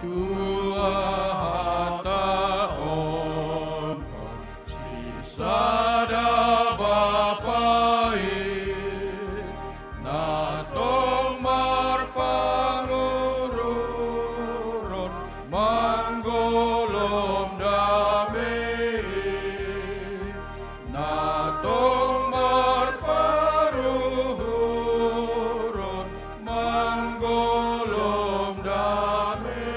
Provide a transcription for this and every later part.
Tua hataon sisada bapai natong marpangururot manggolom dami natong marparuhurot manggolom dami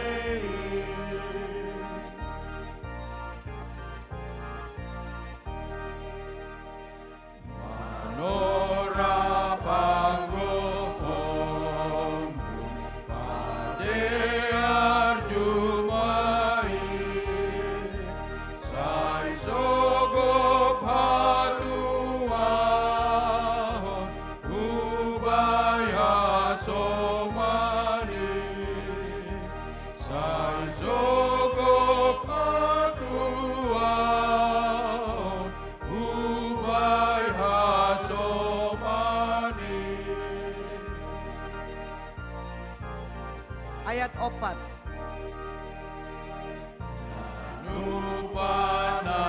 manora panggohom padear jumai sai sogop hatuahon ubaya somani sai sogop hatuahon ubaya somani. Ayat 4. Nupana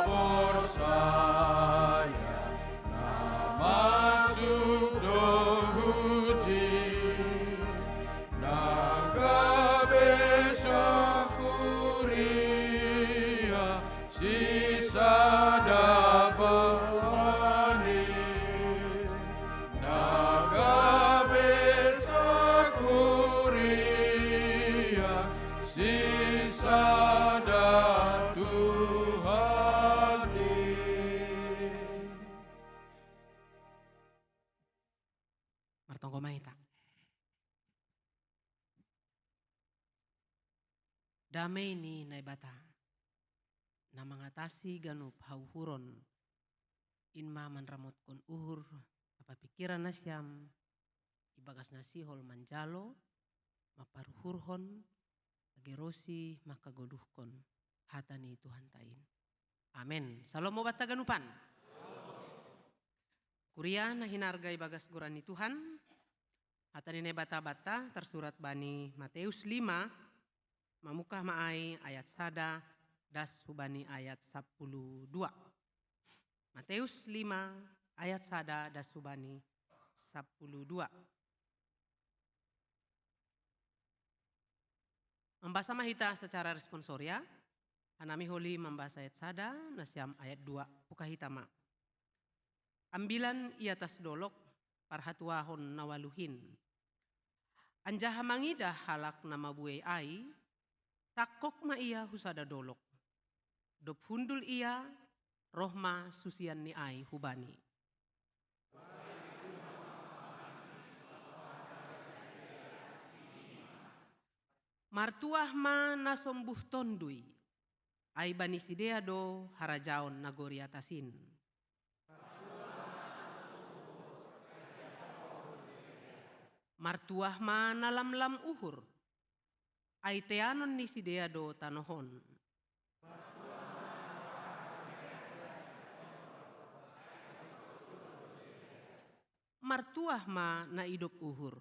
porsaya na masuk dohuti nagabesa kuria sisa dabani nagabesa kuria sisa Tuhani. Martongko mahita. Damai ni naibata na mengatasi ganup hauhuron inma manramot kon uhur apa pikiran nasyam ibagas nasihol manjalo maparuhurhon agerosi maka goduhkon hatani Tuhan tain. Amin. Salomo bata ganupan. Kuria na hinargai bagas gurani Tuhan. Hatani ne bata-bata tersurat bani Matius 5 mamukah maai ayat sada das hubani ayat 12. Matius 5 ayat sada das hubani 12. Membahasa mahita secara responsoria. Anami holi membahasa ayat sada nasyam ayat 2 puka hitama. Ambilan iatas dolok parhatuahon nawaluhin. Anjaha mangidah halak nama buai ai takok ma ia husada dolok. Dop hundul ia rohma susian ni ai hubani. Martuah ma nasombuh tondui. Ai bani sidea do harajaon nagori atasin. Martuah ma nalam-lam uhur. Ai teanon ni sidea do tanohon. Martuah ma na idop uhur.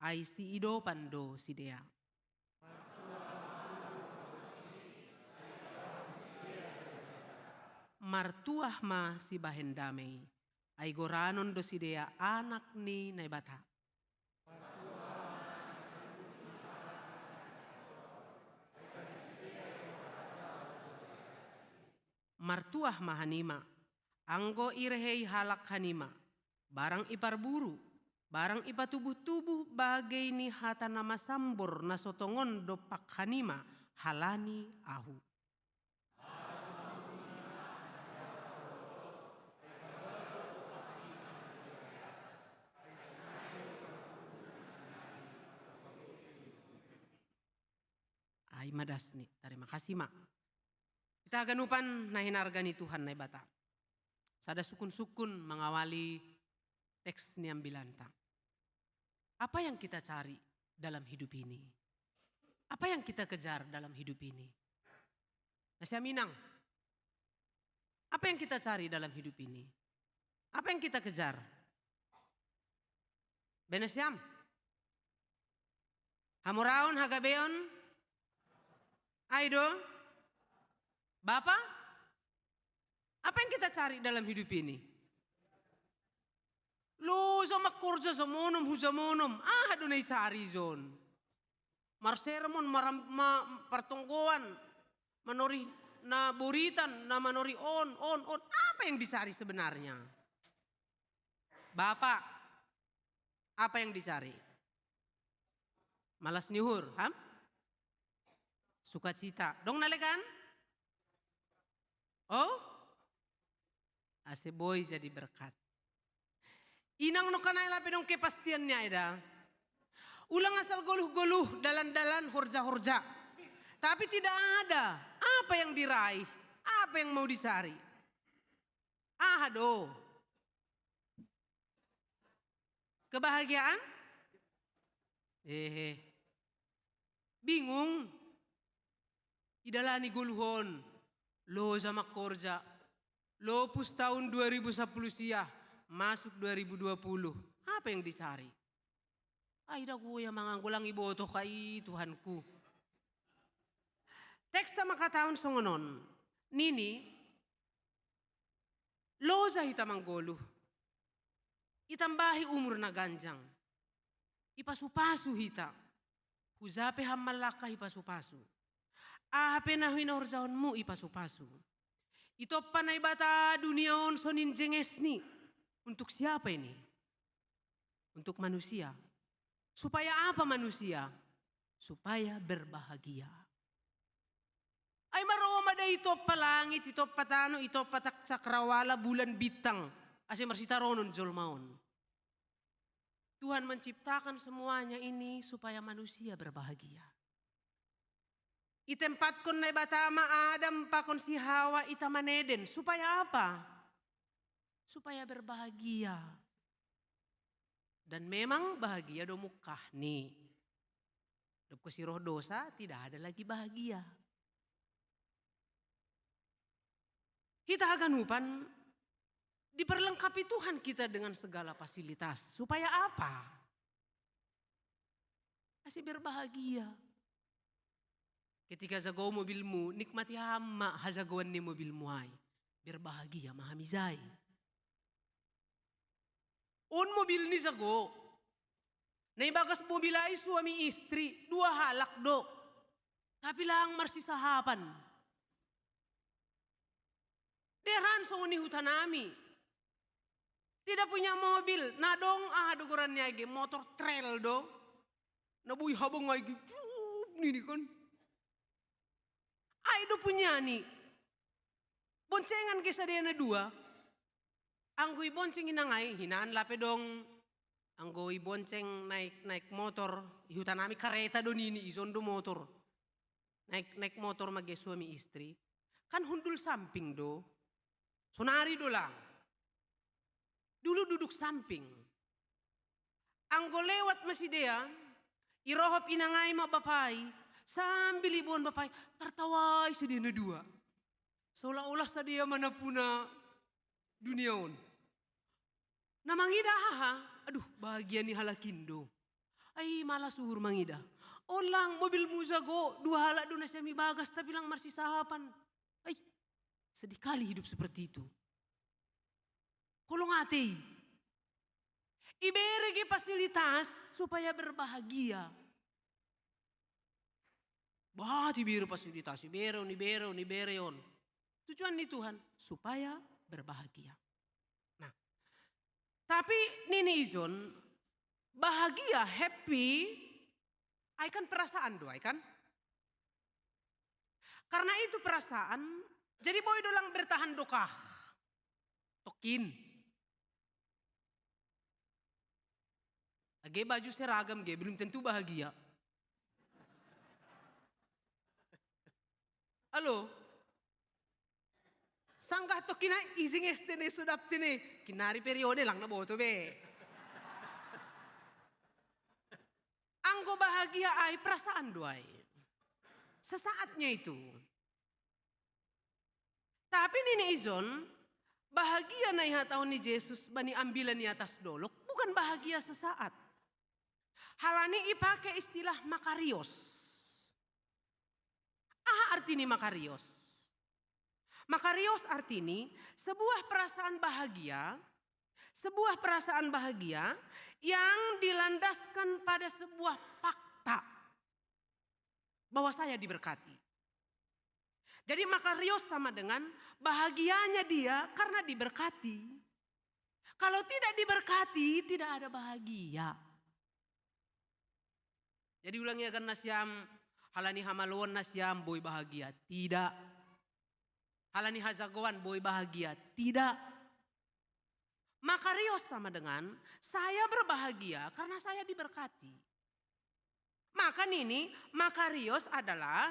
Ai si ido pando sidea. Martuah ma si bahen damai. Ai goranon dosidea anak ni naibata. Martuah ma hanima. Anggo irehei halak hanima. Barang ipar buru. Barang ipa tubuh-tubuh bagai ni hata nama sambor na sotongon dopak hanima. Halani ahu. Ai madas nih, terima kasih mak. Kita ganupan na hinargani Tuhan na bata. Sada sukun-sukun mengawali teks ni ambilanta. Apa yang kita cari dalam hidup ini? Apa yang kita kejar dalam hidup ini? Nasya Minang. Apa yang kita cari dalam hidup ini? Apa yang kita kejar? Benesyam. Hamuraon hagabeon Aido, Bapak, apa yang kita cari dalam hidup ini? Lo sama kurja samonom husamonom, dunay cari zon. Marsermon, pertungguan, manori na buritan, na manori on. Apa yang dicari sebenarnya? Bapak, apa yang dicari? Malas nyuhur, sukacita. Dong nalekan? Oh? Ase boy jadi berkat. Inang no kanay lapi dong kepastiannya eda. Ulang asal goluh-goluh, dalan-dalan, horja-horja. Tapi tidak ada apa yang diraih, apa yang mau dicari. Aduh. Kebahagiaan? Bingung. Idalani guluhon. Lo sama korja. Lopus tahun 2010 siya. Masuk 2020. Apa yang dicari? Ay daku ya manganggulang iboto kay Tuhanku. Teks sama kataon songonon. Nini. Loza hitamanggolo. Itambahi umur na ganjang. Ipasupasu hita. Huzape hamalaka ipasupasu. Ahape na hinahorjahon mo ipasupasu. Ito panay bata duniaon sonin jenges ni. Untuk siapa ini? Untuk manusia. Supaya apa manusia? Supaya berbahagia. Ay maroma da ito palangit, ito patano, ito patak cakrawala, bulan bintang. Asi marsita ronon jolmaon. Tuhan menciptakan semuanya ini supaya manusia berbahagia. Itempat kon na batama Adam pakon si Hawa itamaneden. Supaya apa? Supaya berbahagia. Dan memang bahagia do mukah nih. Dap si roh dosa tidak ada lagi bahagia. Kita haganupan diperlengkapi Tuhan kita dengan segala fasilitas. Supaya apa? Masih berbahagia. Ketika zagaw mobilmu, nikmati hama hazagawan ni mobilmu ay. Berbahagia mahamizay. On mobil ni zago. Naibagas mobil ay suami istri. 2 halak do. Tapi lang marsisahapan. Deran sa unihutan nami. Tidak punya mobil. Nadong duguran niya agi. Motor trail do. Nabuy habang agi. Nini kan. Ay do punya ni. Boncengan kisa dia na 2. Anggoy bonceng inangay, hinaan lape dong. Anggoy bonceng naik motor. Ihutan nami kareta do nini, ison do motor. Naik motor magi suami istri. Kan hundul samping do. Sonari do lang. Dulu duduk samping. Anggo lewat masih dia. Irohop inangay mabapay. Sambil ibuan bapay. Tertaway sa dia na 2. Seolah-olah sa dia manapuna duniaon. Namangida aduh bahagia ni halakindo. Ay malas suhur mangida. Olang mobil muzago 2 halak do na siya mibagas tapi lang marsisahapan. Ay sedih kali hidup seperti itu. Kolong ate. Iberege fasilitas supaya berbahagia. Bah ibere fasilitas, ibere yon. Tujuan ni Tuhan supaya berbahagia. Nah, tapi nini izon, bahagia, happy, ay kan perasaan do, ay kan? Karena itu perasaan, jadi boy dolang bertahan dokah. Tokin. Age baju seragam, belum tentu bahagia. Halo? Sanggah to kina ising estene sudap tine. Kinari periode lang na boto be. Anggo bahagia ay perasaan doay. Sesaatnya itu. Tapi nini izon, bahagia na ihatahon ni Jesus bani ambilan ni atas dolok. Bukan bahagia sesaat. Halani ipake istilah makarios. Nah artinya makarios. Makarios artinya sebuah perasaan bahagia. Sebuah perasaan bahagia yang dilandaskan pada sebuah fakta. Bahwa saya diberkati. Jadi makarios sama dengan bahagianya dia karena diberkati. Kalau tidak diberkati tidak ada bahagia. Jadi ulangi akan nasyam, halani hamalon nasyam boy bahagia. Tidak. Halani hazagowan boy bahagia. Tidak. Makarios sama dengan saya berbahagia karena saya diberkati. Maka ini makarios adalah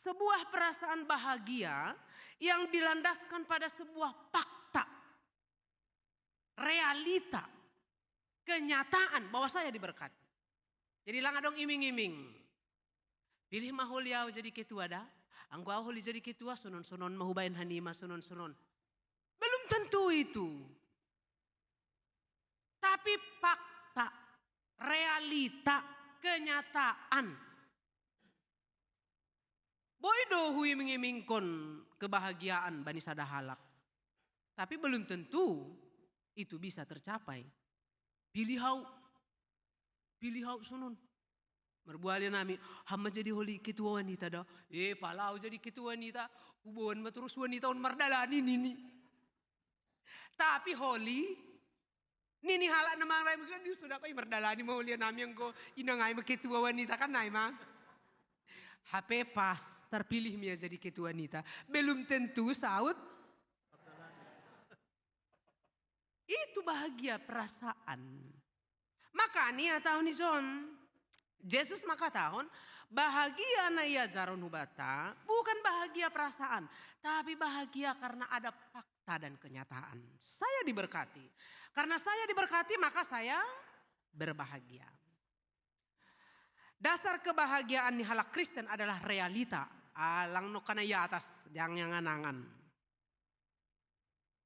sebuah perasaan bahagia yang dilandaskan pada sebuah fakta. Realita. Kenyataan bahwa saya diberkati. Jadi lang adong iming-iming. Pilih maholiau jadi ketua dah. Anggo holi jadi ketua sunon-sunon mahubain hanima sunon-sunon. Belum tentu itu. Tapi fakta, realita, kenyataan. Boydo hui mengimingkon kebahagiaan bani sadahalak. Tapi belum tentu itu bisa tercapai. Pilih hau sunun. Merbualin nami, hamba jadi holi ketua wanita dah. Palau jadi ketua wanita. Ubuan materus wanita on mardalani nini. Tapi holi, nini halak namang rai mungkin dia sudah pa mardalani mau lihat nami yang ko inangai ketua wanita kan nai mah. HP pas terpilih Mia jadi ketua wanita. Belum tentu saud. Itu bahagia perasaan. Makanya tahun John, Yesus maka tahun bahagia na ia zaron hubata bukan bahagia perasaan, tapi bahagia karena ada fakta dan kenyataan. Saya diberkati. Karena saya diberkati maka saya berbahagia. Dasar kebahagiaan di halak Kristen adalah realita. Alang no kana ya atas yang angan.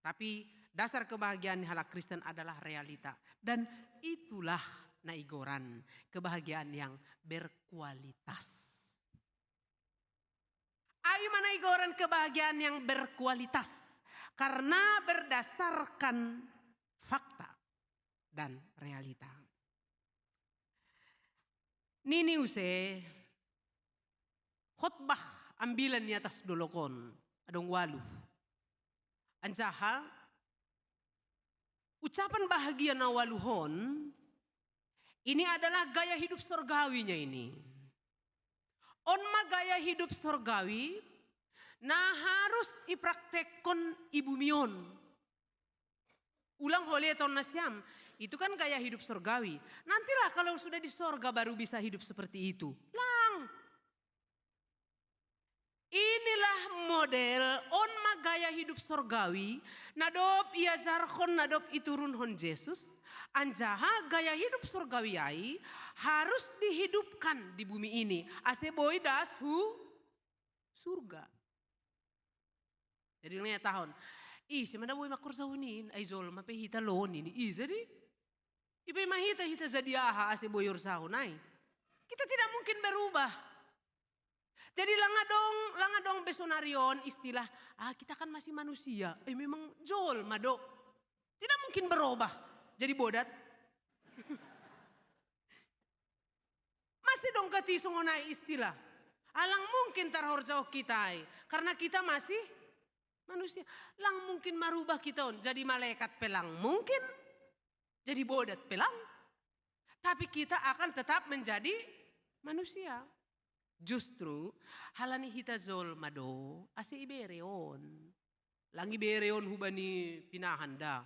Tapi dasar kebahagiaan di halak Kristen adalah realita. Dan itulah naigoran kebahagiaan yang berkualitas. Ayo manaigoran kebahagiaan yang berkualitas. Karena berdasarkan fakta dan realita. Nini use khotbah ambilan di atas dolokon adong walu. Anjaha ucapan bahagia na waluhon ini adalah gaya hidup surgawinya ini. Onma gaya hidup surgawi na harus ipraktekon ibu mion. Ulang hole ton nasyam. Itu kan gaya hidup surgawi. Nantilah kalau sudah di surga baru bisa hidup seperti itu. Lang. Inilah model onma gaya hidup surgawi. Nadop ia zarhon nadop iturunhon Yesus. Anjaha gaya hidup surgawi ai harus dihidupkan di bumi ini. Ase boy das surga. Jadi ngaya tahun. Semana boy makur sahunin. Ay zol mapehita loon ini. Jadi. Ipa mahita jadi aha ase boy ursahunay. Kita tidak mungkin berubah. Jadi langadong besonarion istilah. Kita kan masih manusia. Memang jol mado. Tidak mungkin berubah. Jadi bodat. Masih dong kati songonay istilah. Alang mungkin tarhor jauh kita. Karena kita masih manusia. Lang mungkin merubah kita. Jadi malaikat pelang mungkin. Jadi bodat pelang. Tapi kita akan tetap menjadi manusia. Justru halani hita zol mado ase ibereon. Lang ibereon hubani pinahanda.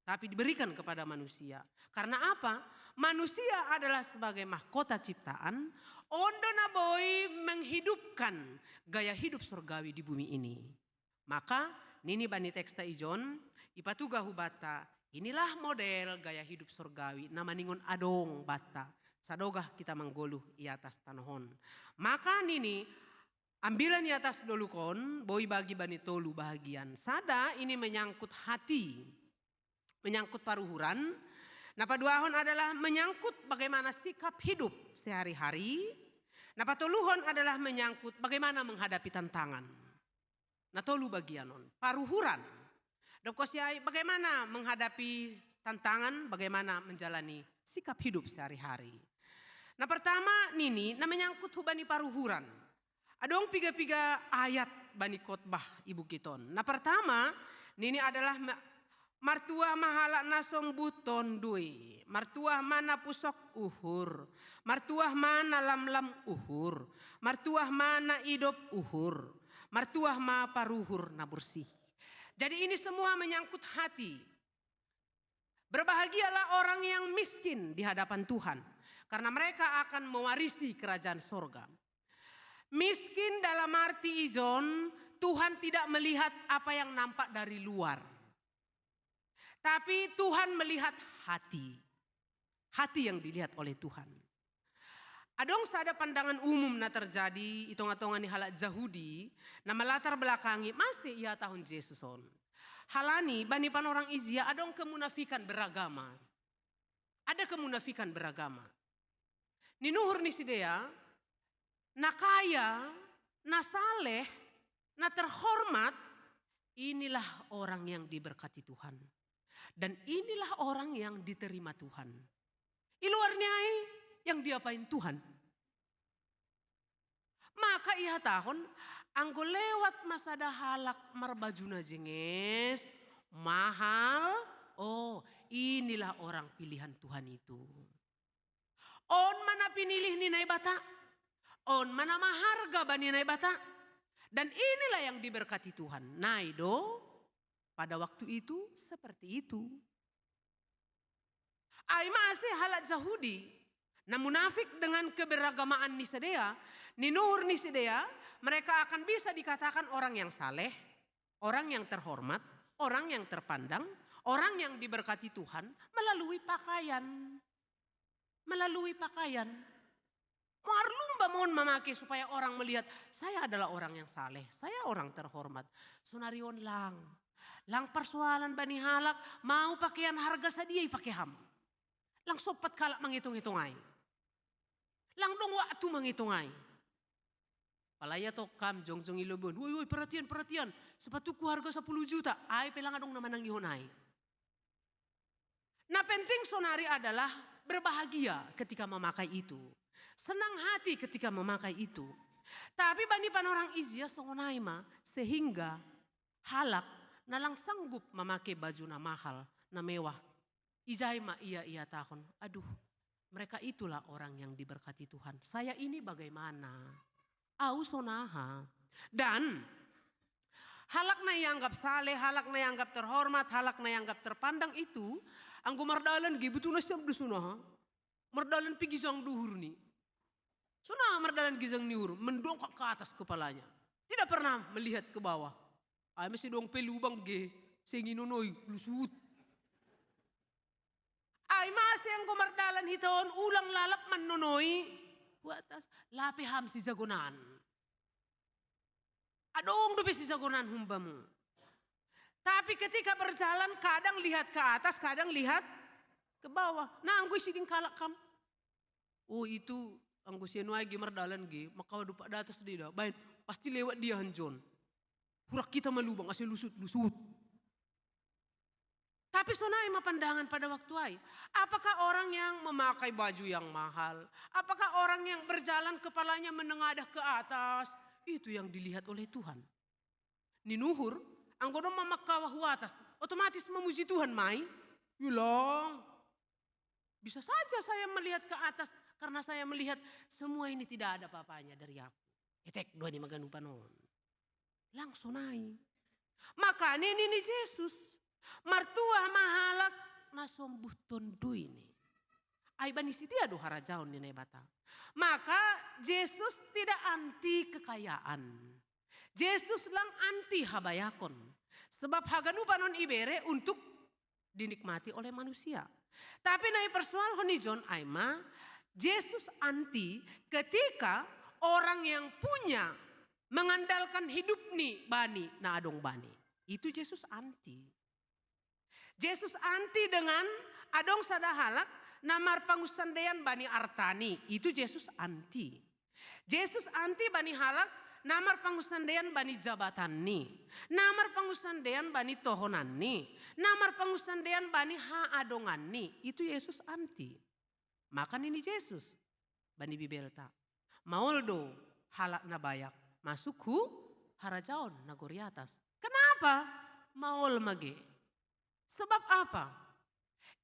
Tapi diberikan kepada manusia. Karena apa? Manusia adalah sebagai mahkota ciptaan. Ondo na boy menghidupkan gaya hidup surgawi di bumi ini. Maka nini bani teksta ijon ipatuga hubata. Inilah model gaya hidup surgawi. Nama ningon adong bata. Sadogah kita menggoluh i atas tanahon. Maka nini ambilan di atas dolukon. Boy bagi bani tolu bahagian. Sada ini menyangkut hati. Menyangkut paruhuran. Nah paduahon adalah menyangkut bagaimana sikap hidup sehari-hari. Nah patoluhon adalah menyangkut bagaimana menghadapi tantangan. Nah tolu bagianon, paruhuran. Dokosiai bagaimana menghadapi tantangan, bagaimana menjalani sikap hidup sehari-hari. Nah pertama nini, nah menyangkut hubani paruhuran. Adong piga-piga ayat bani khotbah ibu kiton. Nah pertama, nini adalah martua mahala nasom buton dui. Martua mana pusok uhur. Martua mana lam-lam uhur. Martua mana idop uhur. Martua ma paruhur na bersih. Jadi ini semua menyangkut hati. Berbahagialah orang yang miskin di hadapan Tuhan. Karena mereka akan mewarisi kerajaan sorga. Miskin dalam arti izon, Tuhan tidak melihat apa yang nampak dari luar. Tapi Tuhan melihat hati. Hati yang dilihat oleh Tuhan. Adong sada pandangan umum na terjadi hitung-hitungan di halak Yahudi. Na melatar belakangi masih ia tahun Yesuson. Halani banipan orang Izia adong kemunafikan beragama. Ada kemunafikan beragama. Ninuhur ni sidea. Na kaya, na saleh, na terhormat. Inilah orang yang diberkati Tuhan. Dan inilah orang yang diterima Tuhan. Iluarnya yang diapain Tuhan. Maka ia tahun anggo lewat masada halak marbajuna jenges. Mahal. Oh inilah orang pilihan Tuhan itu. On mana pinilih ni naibata. On mana maharga bani naibata. Dan inilah yang diberkati Tuhan. Naido. Pada waktu itu seperti itu. Ay masih halat Yahudi. Nah munafik dengan keberagamaan nisadea. Ninuhur nisadea. Mereka akan bisa dikatakan orang yang saleh. Orang yang terhormat. Orang yang terpandang. Orang yang diberkati Tuhan. Melalui pakaian. Melalui pakaian. Marlumba mohon memakai supaya orang melihat. Saya adalah orang yang saleh. Saya orang terhormat. Sunarion lang. Lang persoalan bani halak mau pakaian harga sadiai pakai ham. Lang sopat kalak menghitung-hitungai. Lang dong waktu menghitungai. Palaya to kam jongjong ilobon. Woi perhatian. Sepatuku harga 10 juta. Ay pelang adong naman ang ihonay. Nah penting sonari adalah berbahagia ketika memakai itu. Senang hati ketika memakai itu. Tapi banipan orang Izia songonay ma sehingga halak nalang sanggup memakai baju na mahal, na mewah. Ijay ma iya tahun. Aduh, mereka itulah orang yang diberkati Tuhan. Saya ini bagaimana? Au sonaha. Dan halak na yang anggap saleh, halak na yang anggap terhormat, halak na yang anggap terpandang itu, anggo mardalan gitu na siyam dusunaha. Mardalan pigisang duhur ni. Sunah mardalan gisang niur, mendongkak ke atas kepalanya. Tidak pernah melihat ke bawah. Ay masih dong pelubang ge, senginunoy, lusut. Ay masih yang gumardalan hiton, ulang lalap manunoy. Watas, lapi ham si jagonan. Adong dobe si jagonan humbamu. Tapi ketika berjalan kadang lihat ke atas, kadang lihat ke bawah. Nah anggo siding kalak kam. Oh itu anggo sinuay gimardalan ge, maka dupa di atas dia. Baik, pasti lewat dia hanjon. Hurak kita melubang, asal lusut. Tapi sonai pandangan pada waktu ay. Apakah orang yang memakai baju yang mahal? Apakah orang yang berjalan kepalanya menengadah ke atas? Itu yang dilihat oleh Tuhan. Ninuhur, anggono mamakawah atas. Otomatis memuji Tuhan mai. Yulang. Bisa saja saya melihat ke atas. Karena saya melihat semua ini tidak ada apa-apanya dari aku. Etek dua di maganupanon. Langsung naik. Maka ini Yesus. Martua mahalak nasombuh tondu ini. Ay banisi dia do harajaon ni bata. Maka Yesus tidak anti kekayaan. Yesus lang anti habayakon. Sebab haganupanon ibere untuk dinikmati oleh manusia. Tapi nai persoal honijon aima. Yesus anti ketika orang yang punya mengandalkan hidup nih bani, na adong bani. Itu Yesus anti. Yesus anti dengan adong sada halak namar pangusandean bani artani. Itu Yesus anti. Yesus anti bani halak, namar pangusandean bani jabatan ni. Namar pangusandean bani tohonan ni. Namar pangusandean bani haadongan ni. Itu Yesus anti. Makan ini Yesus. Bani bibelta. Maoldo halak na bayak. Masuk harajaon nagori atas. Kenapa? Maol mage. Sebab apa?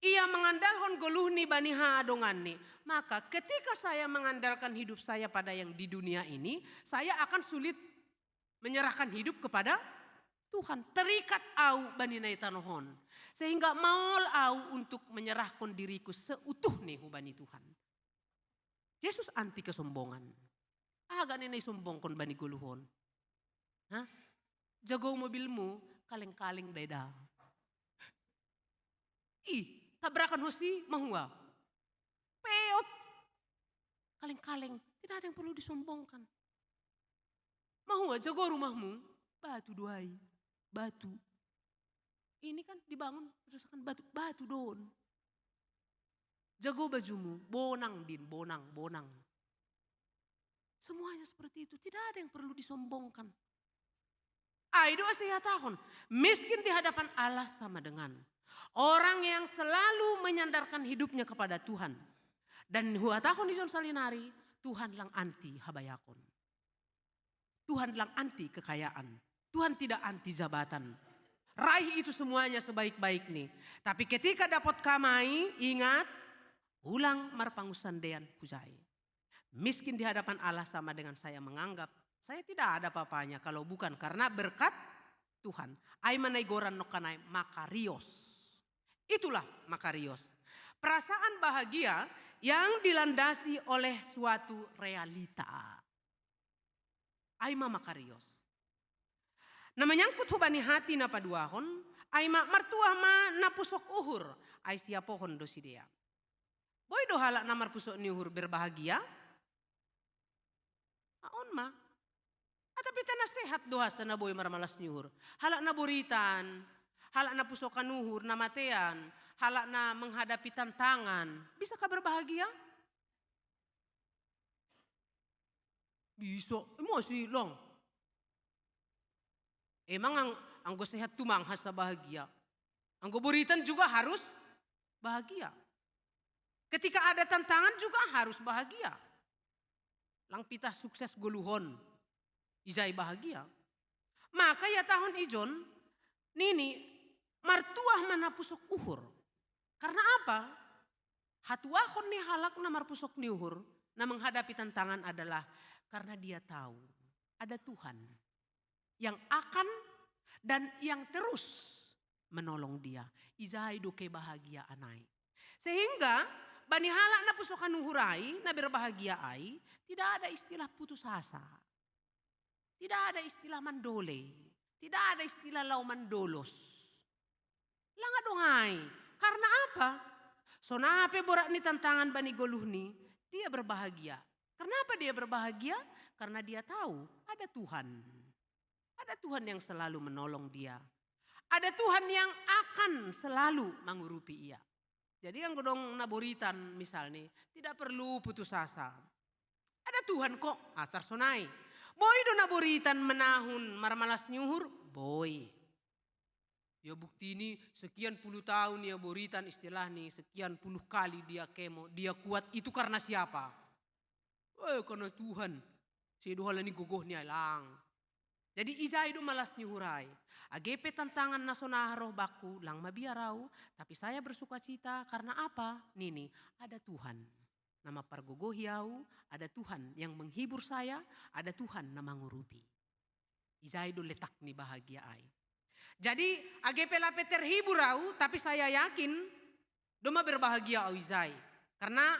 Ia mengandalkan goluhni bani haadongan ni. Maka ketika saya mengandalkan hidup saya pada yang di dunia ini, saya akan sulit menyerahkan hidup kepada Tuhan. Terikat au bani naitanohon. Sehingga maol au untuk menyerahkan diriku seutuh nih bani Tuhan. Yesus anti kesombongan. Agak nenay sombongkon bani guluhon. Hah? Jago mobilmu, kaleng-kaleng deda. Tabrakan hosi mahua. Peot. Kaleng-kaleng, tidak ada yang perlu disombongkan. Mahua, jago rumahmu, batu duai, batu. Ini kan dibangun berdasarkan batu, batu don. Jago bajumu, bonang din, bonang. Semuanya seperti itu, tidak ada yang perlu disombongkan. Aido saya tahun, miskin di hadapan Allah sama dengan orang yang selalu menyandarkan hidupnya kepada Tuhan. Dan huatahon di John Salinari, Tuhan lang anti habayakon. Tuhan lang anti kekayaan. Tuhan tidak anti jabatan. Raih itu semuanya sebaik-baik nih. Tapi ketika dapat kamai, ingat, ulang marpangusandean hujai. Miskin di hadapan Allah sama dengan saya menganggap saya tidak ada apa-apanya kalau bukan karena berkat Tuhan. Aimanai goran nokanai makarios. Itulah makarios. Perasaan bahagia yang dilandasi oleh suatu realita. Aima makarios. Na menyangkut hubani hati na paduahon, aima martuah ma napusok uhur, ay siya pohon dosidea. Boy dohala na marpusok ni uhur berbahagia? Aon ma. Tapi tanah sehat doha sa naboy maramalas ni uhur. Halak na buritan, halak na pusokan uhur, na matean, halak na menghadapi tantangan. Bisa ka berbahagia? Bisa. Emosi long. Emang ang sehat tumanghas sa bahagia. Ang buritan juga harus bahagia. Ketika ada tantangan juga harus bahagia. Lang pitah sukses guluhon. Izay bahagia. Maka ya tahun ijon, nini martuah manapusok uhur. Karena apa? Hatuahon ni halak na marpusok ni uhur na menghadapi tantangan adalah karena dia tahu ada Tuhan yang akan dan yang terus menolong dia. Izay duke bahagia anai. Sehingga bani halak na pusokan uhurai na berbahagia ai tidak ada istilah putus asa. Tidak ada istilah mandole. Tidak ada istilah lauman dolos. Langa dongai. Karena apa? So nape borak ni tantangan bani goluh ni, dia berbahagia. Kenapa dia berbahagia? Karena dia tahu ada Tuhan. Ada Tuhan yang selalu menolong dia. Ada Tuhan yang akan selalu mengurupi ia. Jadi yang godong naburitan misalnya, tidak perlu putus asa. Ada Tuhan kok, asar sonai. Boy do naburitan menahun marmalas nyuhur, boy. Ya bukti ini sekian puluh tahun ya buritan istilah nih, sekian puluh kali dia kemo, dia kuat itu karena siapa? Karena Tuhan. Si dohala ni gogohnya lang. Jadi izay do malas nyuhurai. AGP tantangan nasonaharoh baku lang mabiarau, tapi saya bersuka cita karena apa? Nini, ada Tuhan. Nama pargogohiau, ada Tuhan yang menghibur saya, ada Tuhan nama ngurupi. Izay do letak ni bahagia ai. Jadi AGP lape terhibur au, tapi saya yakin doma berbahagia au izay. Karena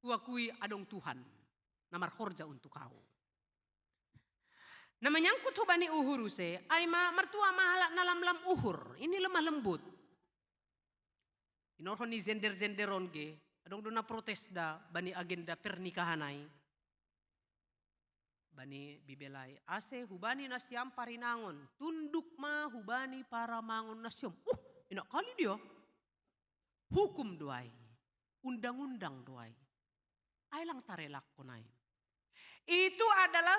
huakui adong Tuhan, namar khorja untuk kau. Nama nyangkut hubani uhur se, aima mertua mahalak na lam uhur, ini lemah lembut. Inorhon ni zender-zenderon ge, adong dona protes da bani agenda pernikahanai. Bani bibelai, ase hubani nasyam parinangon, tunduk ma hubani para mangon nasyam. Enak kali dia. Hukum doai, undang-undang doai. Ay lang tarelak kunay.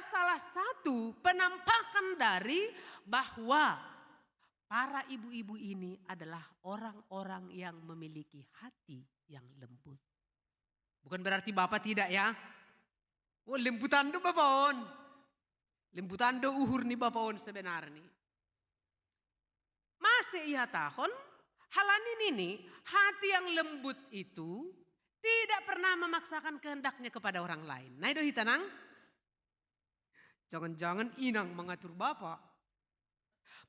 adalah salah satu penampakan dari bahwa para ibu-ibu ini adalah orang-orang yang memiliki hati yang lembut. Bukan berarti Bapak tidak ya. Oh, lembutan do Bapak. Lembutan do uhur ni Bapak sebenarnya. Masih ia tahun halanin ini hati yang lembut itu tidak pernah memaksakan kehendaknya kepada orang lain. Nah itu hitanang. Jangan-jangan inang mengatur Bapak.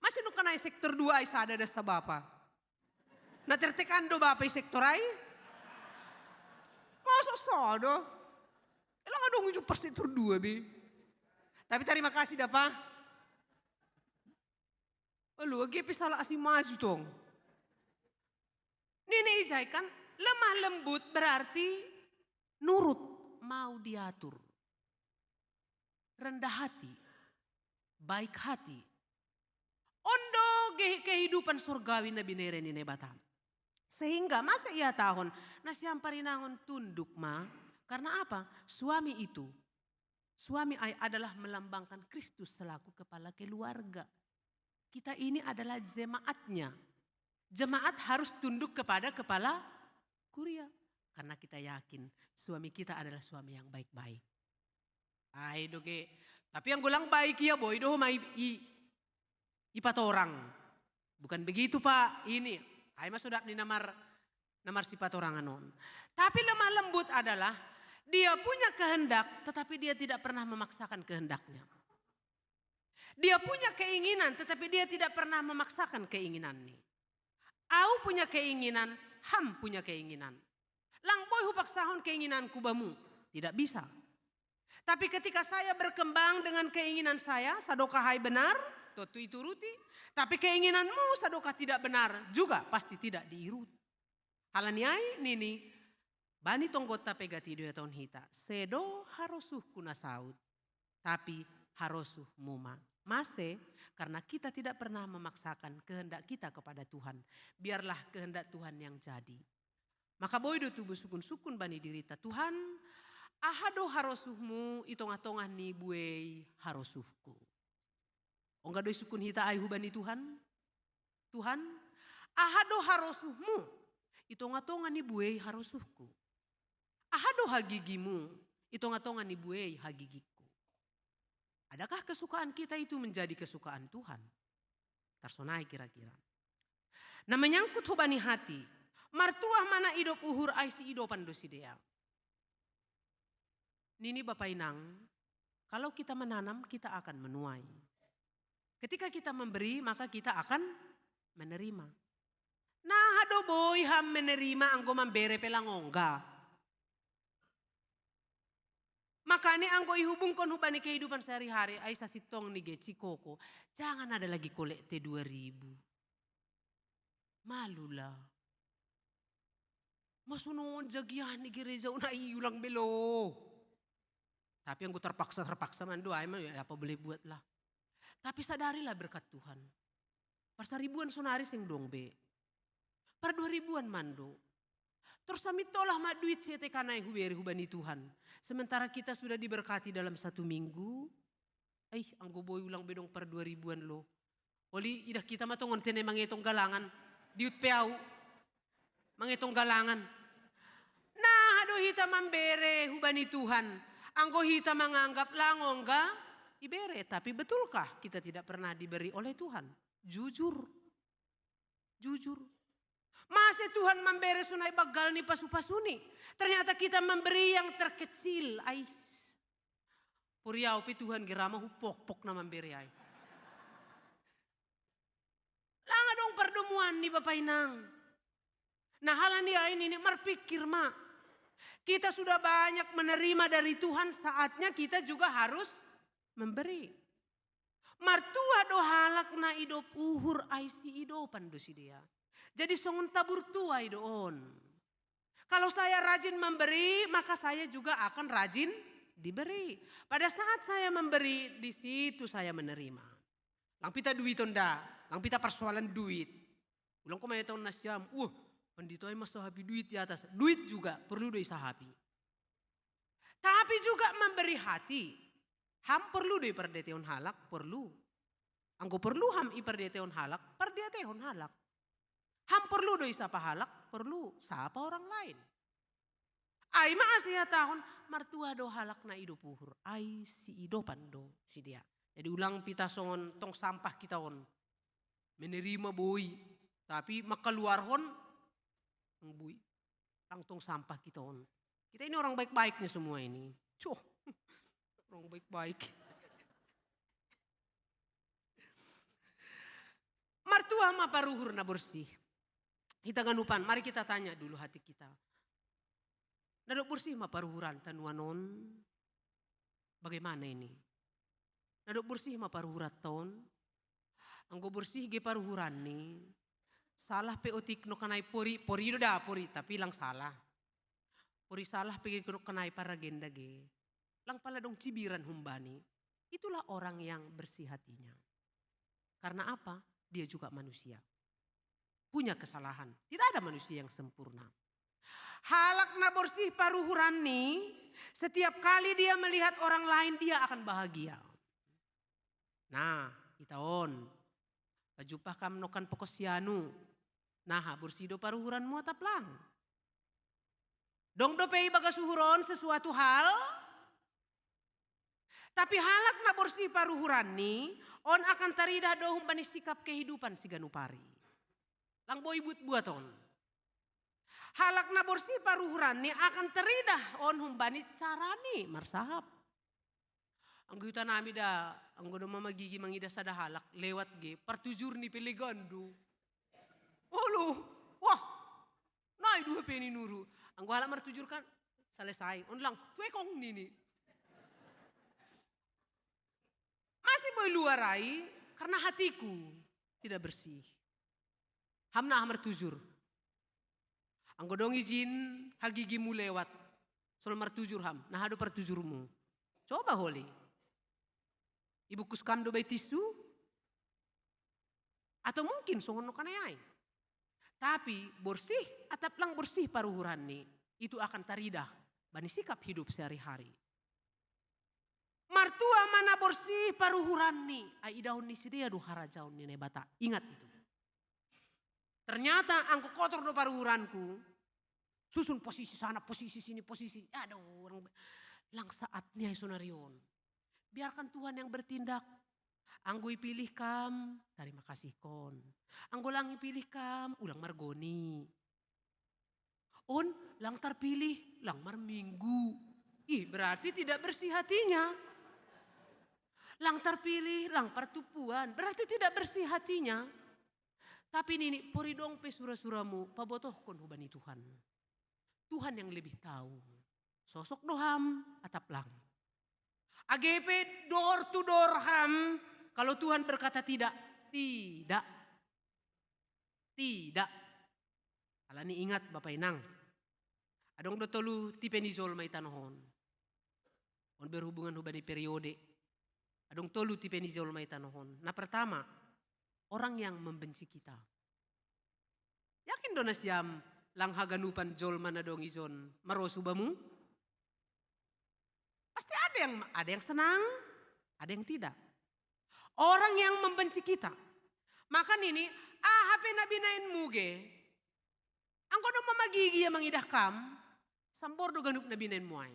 Masih nuk kanai sektor 2 ay sada dasa Bapak. Nah tertekan do Bapak sektor ay. Masa sada. Elang adong hidup per sektor 2 be. Tapi terima kasih dah Pak. Aduh, GP salah asing maju tong. Nini ijai kan lemah lembut berarti nurut, mau diatur. Rendah hati, baik hati. Ondo kehidupan surgawi na binere ni Batam. Sehingga masa ia tahun nasyam parinangon tunduk ma. Karena apa? Suami adalah melambangkan Kristus selaku kepala keluarga. Kita ini adalah jemaatnya. Jemaat harus tunduk kepada kepala kuria. Karena kita yakin suami kita adalah suami yang baik-baik. Ay doge. Tapi yang gulang baik ya boy doh may ipat orang. Bukan begitu Pak. Ini. Ay masudap ni namar sifat orang anon. Tapi lemah lembut adalah dia punya kehendak tetapi dia tidak pernah memaksakan kehendaknya. Dia punya keinginan tetapi dia tidak pernah memaksakan keinginannya. Au punya keinginan, ham punya keinginan. Lang boy hupaksahon keinginanku bamu. Tidak bisa. Tapi ketika saya berkembang dengan keinginan saya, sadoka hai benar, totu ituruti. Tapi keinginanmu sadoka tidak benar, juga pasti tidak diiruti. Halaniai nini, bani tonggota pegati dua tahun hita. Sedo harosuh kuna saud, tapi harosuh muma. Masih karena kita tidak pernah memaksakan kehendak kita kepada Tuhan. Biarlah kehendak Tuhan yang jadi. Maka boydo tubuh sukun-sukun bani dirita Tuhan. Ahado harosuhmu itong-atongan ni buey harosuhku. Ongga doi sukun hita ay hubani Tuhan. Tuhan, ahado harosuhmu itong-atongan ni buey harosuhku. Ahado hagigimu itong-atongan ni buey hagigiku. Adakah kesukaan kita itu menjadi kesukaan Tuhan? Tarsonai kira-kira. Nah menyangkut hubani hati. Martuah mana idop uhur ay si idopan dosidea. Nini Bapak Inang, kalau kita menanam kita akan menuai. Ketika kita memberi maka kita akan menerima. Nah hado boy ham menerima anggo mambere pelangongga. Makanya anggo ihubungkan hubani kehidupan sehari-hari ay sasitong ni geci koko. Jangan ada lagi kolekte 2.000. Malulah. Masunon jagian ni gereja unai ulang belo. Tapi yang gue terpaksa mando, emang ya apa boleh buat lah. Tapi sadarilah berkat Tuhan. Per 1.000-an sonaris yang dong be. Per 2.000-an mando. Terus kami tolah mak duit sete kanai huberi hubani Tuhan. Sementara kita sudah diberkati dalam 1 minggu. Anggo boy ulang bedong per 2.000-an lo. Oli idah kita matongon tene mangetong galangan. Diut peau. Mangetong galangan. Nah aduh hita mambere hubani Tuhan. Anggo hita menganggap langongga ibere. Tapi betulkah kita tidak pernah diberi oleh Tuhan? Jujur. Masih Tuhan memberi sunai bagal nih pasu-pasuni. Ternyata kita memberi yang terkecil. Ais. Puriau pi Tuhan gerama hupok-pok na memberi ay. Langa dong pertemuan nih Bapak Inang. Nah halan dia ini merpikir mak. Kita sudah banyak menerima dari Tuhan, saatnya kita juga harus memberi. Martua do halak na idop uhur aisi idopan dosi dia. Jadi songon tabur tua idoon. Kalau saya rajin memberi, maka saya juga akan rajin diberi. Pada saat saya memberi, di situ saya menerima. Lang pita duit onda, lang pita persoalan duit. Ulang ko may itong nasyam, pandito ay masahabi duit di atas. Duit juga perlu doi sahabi. Tapi juga memberi hati. Ham perlu deh perdeteon halak, perlu. Anggo perlu ham iperdeteon halak, perdeteon halak. Ham perlu doi sapa halak, perlu sapa orang lain. Ai maasih tahun martua do halak na ido puhur. Ai si idopan do si dia. Jadi ulang pita songon tong sampah kita on. Menerima boi. Tapi makaluar hon. Bui. Lang tong sampah kita on. Kita ini orang baik-baik nih semua ini. Cuh. Orang baik-baik. Martua ma paruhur na bersih. Kita ganupan, mari kita tanya dulu hati kita. Nadok bersih ma paruhuran tanuanon. Bagaimana ini? Nadok bersih ma paruhurat ton. Anggo bersih ge paruhuran nih. Salah pe otik no kanai pori do da pori tapi lang salah. Pori salah pe no kanai paragenda ge. Lang pala dong cibiran humbani. Itulah orang yang bersih hatinya. Karena apa? Dia juga manusia. Punya kesalahan. Tidak ada manusia yang sempurna. Halak na bersih paruhuran nih. Setiap kali dia melihat orang lain dia akan bahagia. Nah, kita on. Pajupah kam nokan pokosianu. Nah, bersih do paruhuran mo taplang. Dong do pei baga suhuron sesuatu hal. Tapi halak na bersih paruhuran nih. On akan tarida dohum bani sikap kehidupan si ganupari. Lang boy buat on. Halak na bersih paruhuran nih akan teridah on humbani carani marsahap. Anggo yuta nami da, anggo do mama gigi mangida sada halak lewat ge partujur ni pele gandu. Oh lu, wah, nai dua peni nuru. Anggo halak martujur kan selesai. On lang, tuekong nini. Masih boy luarai karena hatiku tidak bersih. Hamna hamar tujur. Anggo dong izin hagigimu lewat. Sol martujur ham. Nah ado pertujurmu. Coba holi. Ibu kuskam do bay tisu. Atau mungkin songon no kanayai. Tapi bersih atap lang bersih paruhuran nih. Itu akan taridah. Bani sikap hidup sehari-hari. Martua mana bersih paruhuran nih. Ai daun ni sidia do harajaun ni bata. Ingat itu. Ternyata angko kotor do paruhuranku. Susun posisi sana, posisi sini, posisi. Aduh orang lang saatnya sonarion. Biarkan Tuhan yang bertindak. Anggo ipilih kam, terima kasih kon. Anggo lang ipilih kam, ulang margoni. On, lang terpilih, lang marminggu. Ih berarti tidak bersih hatinya. Lang terpilih, lang pertupuan. Berarti tidak bersih hatinya. Tapi nini, poridong pe surah-surahmu, pabotoh kon hubani Tuhan. Tuhan yang lebih tahu. Sosok doham, atap lang. AGP door to door ham. Kalau Tuhan berkata tidak, tidak. Tidak. Alani ingat Bapak Inang. Adong do tolu tipenizol may tanohon. On berhubungan hubani periode. Adong tolu tipenizol may tanohon. Nah pertama, orang yang membenci kita. Yakin do na siyam lang haganupan jol manadong izon marosubamu? Pasti ada yang senang, ada yang tidak. Orang yang membenci kita. Maka ini, HP nabinain muge. Angko do mamagigi yang mangidah kam, sambor do ganup nabinain muay.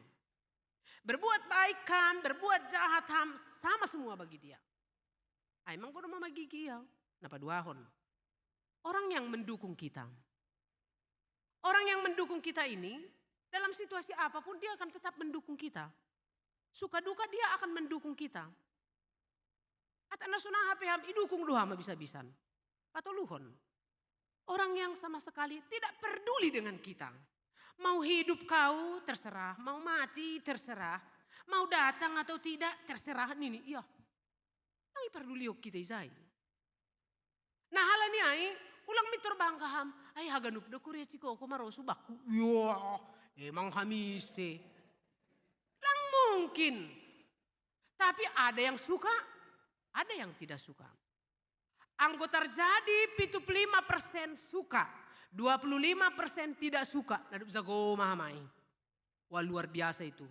Berbuat baik kam, berbuat jahat ham, sama semua bagi dia. Ay mangko do mamagigi ya. Napaduahon. Orang yang mendukung kita. Orang yang mendukung kita ini, dalam situasi apapun dia akan tetap mendukung kita. Suka duka dia akan mendukung kita. At nasunah HP ham idukung doa bisa-bisan. Patoluhon. Orang yang sama sekali tidak peduli dengan kita. Mau hidup kau terserah, mau mati terserah, mau datang atau tidak terserah ini. Iya. Yang peduli kita izai. Nah halani ai ulang mitur bangkaham. Ay haganup do kuria ciko ko marosu baku. Wah, emang hamise. Lang mungkin. Tapi ada yang suka, ada yang tidak suka. Anggo terjadi 75% suka, 25% tidak suka. Nadup zago mahamai. Wah luar biasa itu.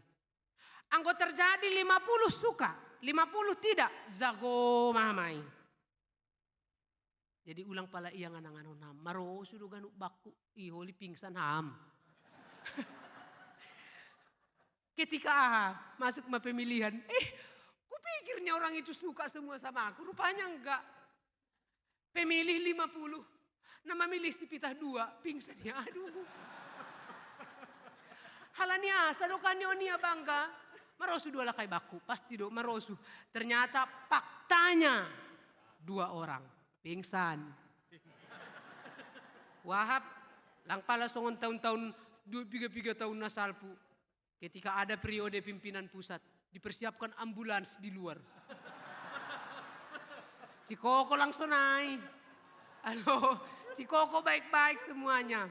Anggo terjadi 50 suka, 50 tidak, zago mamai. Jadi ulang pala iya nganang-nganang ham. Maro sudah ganuk baku, iholi pingsan ham. Ketika masuk ke pemilihan, kupikirnya orang itu suka semua sama aku, rupanya enggak. Pemilih 50, nama milih si pitah 2, pingsan ya, aduh. Halania, sadokannya onia bangga, marosu 2 lakai baku, pasti do marosu. Ternyata faktanya 2 orang, pingsan. Wahab, lang pala songon tahun-tahun 3 tahun nasalpu. Ketika ada periode pimpinan pusat, dipersiapkan ambulans di luar. Si Koko langsung naik. Halo, si Koko baik-baik semuanya.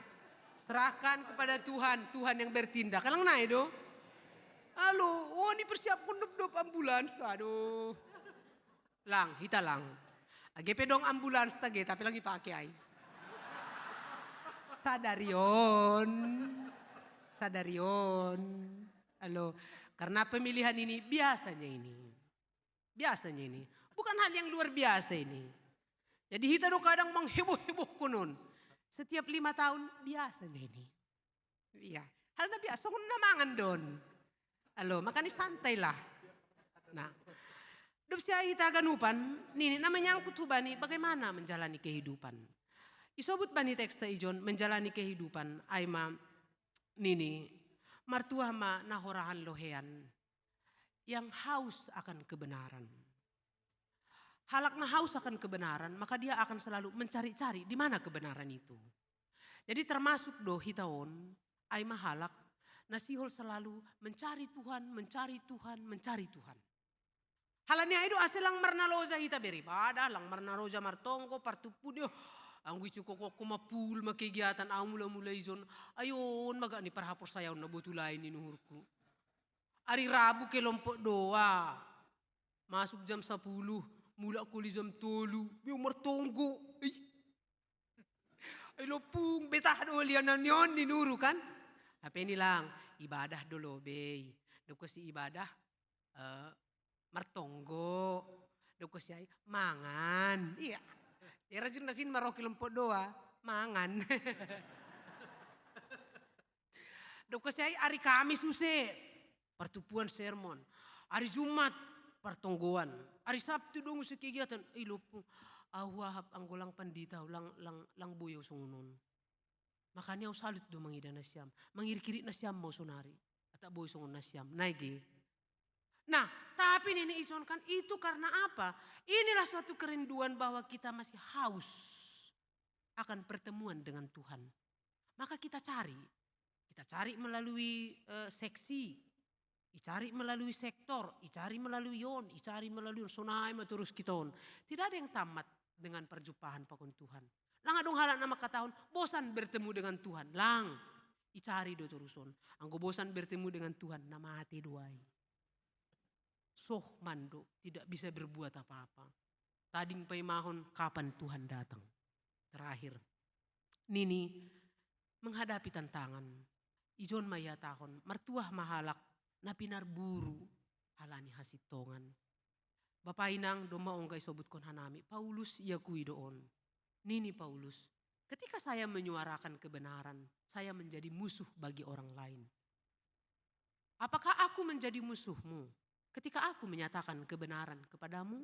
Serahkan kepada Tuhan, Tuhan yang bertindak. Kalang naik do. Halo, oh ini persiapkan dop ambulans. Aduh. Lang, hita lang. AGP dong ambulans tage, tapi lagi pakai ai. Sadarion. Halo, karena pemilihan ini biasanya ini. Bukan hal yang luar biasa ini. Jadi kita kadang mengheboh-heboh kunon. Setiap 5 tahun biasanya ini. Iya, hal na biasa kung namangan doon. Halo, makanya santai lah. Nah, dop siya kita ganupan, nini namanya angkut hubani bagaimana menjalani kehidupan. Isobut bani teksta ijon menjalani kehidupan aima nini martua ma nahorahan lohean yang haus akan kebenaran. Halak na haus akan kebenaran, maka dia akan selalu mencari-cari di mana kebenaran itu. Jadi termasuk do hitaon aima halak nasihol selalu mencari Tuhan. Halanya itu asilang marnaloza hita beribadah, lang marnaloza martongko partupu dio. Ang wisu ko kumapul makigiatan ang mula-mula izon. Ayon maga ni parhapos sayaw na butulain ni nuhurku. Ari Rabu ke lompok doa. Masuk jam 10. Mula ko li jam 3. Biyo martonggo. Ay lopung betah do lianan yon ni nuru kan. Apa ini lang. Ibadah dulu bey. Dok si ibadah. Martonggo. Dok si ay mangan. Iya. Ya rajin-rajin maroki lempok doa, mangan. Dok saya hari Kamis use, pertupuan sermon. Hari Jumat, pertonggoan. Hari Sabtu dong use kegiatan. Lupung, awahap anggolang pandita, lang buyaw sungunon. Makanya aku salut do mangida nasyam. Mangir-kiri nasyam mau sonari. Atau boy sungun nasyam. Naigi. Nah, tapi ini isonkan itu karena apa? Inilah suatu kerinduan bahwa kita masih haus akan pertemuan dengan Tuhan. Maka kita cari melalui seksi, dicari melalui sektor, dicari melalui yon, dicari melalui sonai maturus kiton. Tidak ada yang tamat dengan perjumpaan pakon Tuhan. Lang adong halak nama katahon, bosan bertemu dengan Tuhan. Lang, dicari do teruson. Anggo bosan bertemu dengan Tuhan, nama hati duai. Soh mando, tidak bisa berbuat apa-apa. Tading paimahon kapan Tuhan datang. Terakhir, nini menghadapi tantangan. Ijon maya tahon, mertuah mahalak na pinarburu halani hasitongan. Bapak inang doma onggay sobut kon hanami, Paulus ia kui doon. Nini Paulus, ketika saya menyuarakan kebenaran, saya menjadi musuh bagi orang lain. Apakah aku menjadi musuhmu? Ketika aku menyatakan kebenaran kepadamu,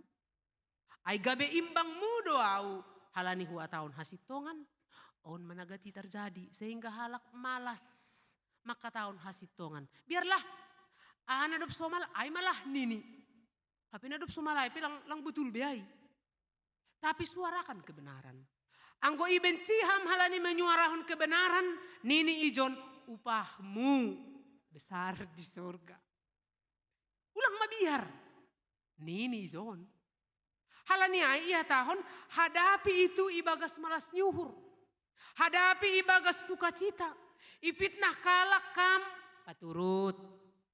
ay gabe imbangmu doau halani hua tahun hasitongan, on managati terjadi sehingga halak malas maka tahun hasitongan. Biarlah nadop somal ay malah nini. Tapi nadop somal ay lang betul beai. Tapi suarakan kebenaran. Anggo ibenciham halani menyuarakan kebenaran, nini ijon upahmu besar di surga. Ulang mabiar. Nini zon. Halania iya tahun hadapi itu ibagas malas nyuhur. Hadapi ibagas sukacita. Ipitnah kalak kam paturut.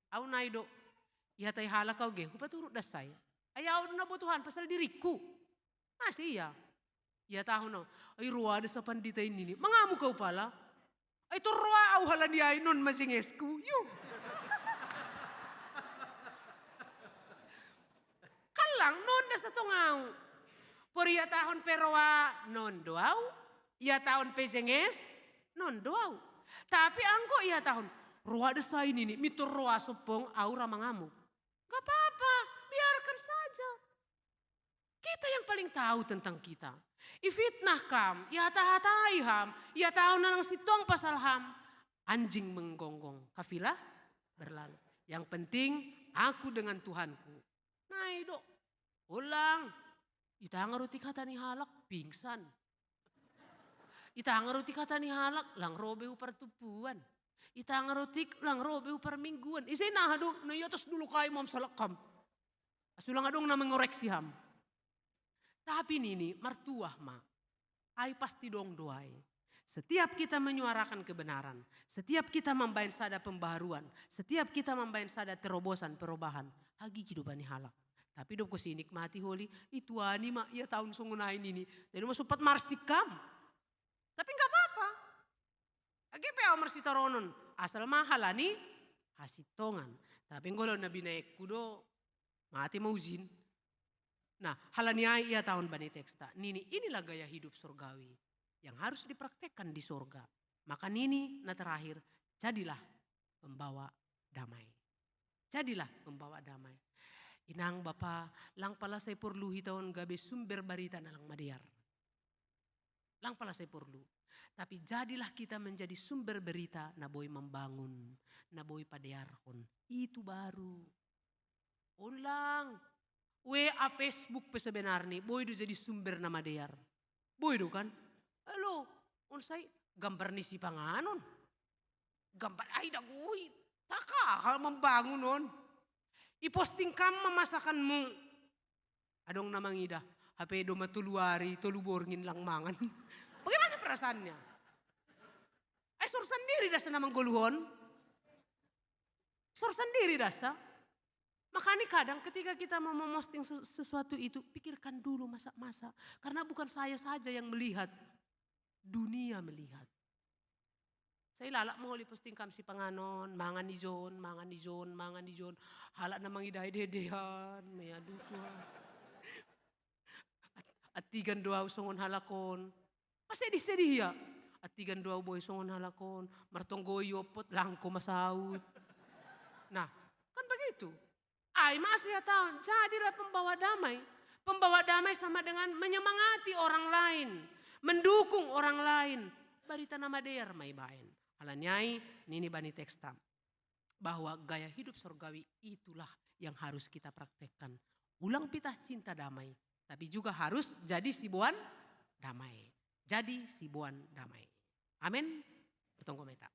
Au naido. Iya tay halak kau ge. Paturut dasay. Ayaw na butuhan pasal diriku. Masih iya. Iya tahun no. Ay ruwa ada sa pandita ini. Mangamu kau pala. Ay to ruwa au halania non masingesku. Yung. ulang non dasa tongau. Por ia tahun peroa non doau, ia tahun pejenges non doau. Tapi angko ia tahun roa desa ini nih, mitur roa sopong aura mangamuk. Gak apa-apa, biarkan saja. Kita yang paling tahu tentang kita. Ifitnah kam, ya tahatai ham, ya tahu nalang sitong pasal ham. Anjing menggonggong, kafilah berlalu. Yang penting aku dengan Tuhanku. Nah itu, ulang. Ita ngaruti kata ni halak, pingsan. Ita ngaruti kata ni halak, lang robeu pertupuan. Ita ngaruti lang robeu permingguan. Isay nahado, na yatos dulu kayo mam salakam. Asulang adong na mengoreksi ham. Tapi ini mertuah ma, ai pasti dong doai. Setiap kita menyuarakan kebenaran, setiap kita membain sada pembaharuan, setiap kita membain sada terobosan perubahan, hagi kehidupan halak. Tapi dok kusi nikmati holi, itu ani mak ia tahun sungunain ini. Jadi mau sempat marsikam. Tapi enggak apa-apa. Agi pe marsitaronon, asal mahal ani hasitongan. Tapi ngolo nabi naik kudo mati mau izin. Nah, halaniai ia tahun bani teksta. Inilah gaya hidup surgawi yang harus dipraktekkan di surga. Maka nini na terakhir, jadilah pembawa damai. Jadilah pembawa damai. Inang bapa, lang pala saya perlu tahun gabe sumber barita na lang madiar. Lang pala saya perlu. Tapi jadilah kita menjadi sumber berita na boy membangun, na boy padearkon. Itu baru. Ulang. WA Facebook pa sebenarnya, boy do jadi sumber nama dear. Boy do kan? Halo, unsay gambar ni si panganon. Gambar ay daguy. Taka hal membangun non. Iposting kam memasakanmu. Adong namang ida, HP do matuluari, tuluborngin lang mangan. Bagaimana perasaannya? Ay sur sendiri dasa namang guluhon. Sur sendiri dasa. Makanya kadang ketika kita mau memosting sesuatu itu, pikirkan dulu masa-masa. Karena bukan saya saja yang melihat, dunia melihat. Saya lalak mau posting kam si panganon, mangan ni John. Halak namang iday-dedehan, may aduko. At tigan doaw songon halakon. Pasedih-sedih ya. At tigan doaw boy songon halakon. Martonggoyopot, langko masaut. Nah, kan begitu. Ay masih ya tahun, jadilah pembawa damai. Pembawa damai sama dengan menyemangati orang lain. Mendukung orang lain. Barita nama dear may bain. Alanyai, nini bani teksta. Bahwa gaya hidup surgawi itulah yang harus kita praktekkan. Ulang pitah cinta damai. Tapi juga harus jadi sibuan damai. Jadi sibuan damai. Amin. Bertunggu meta.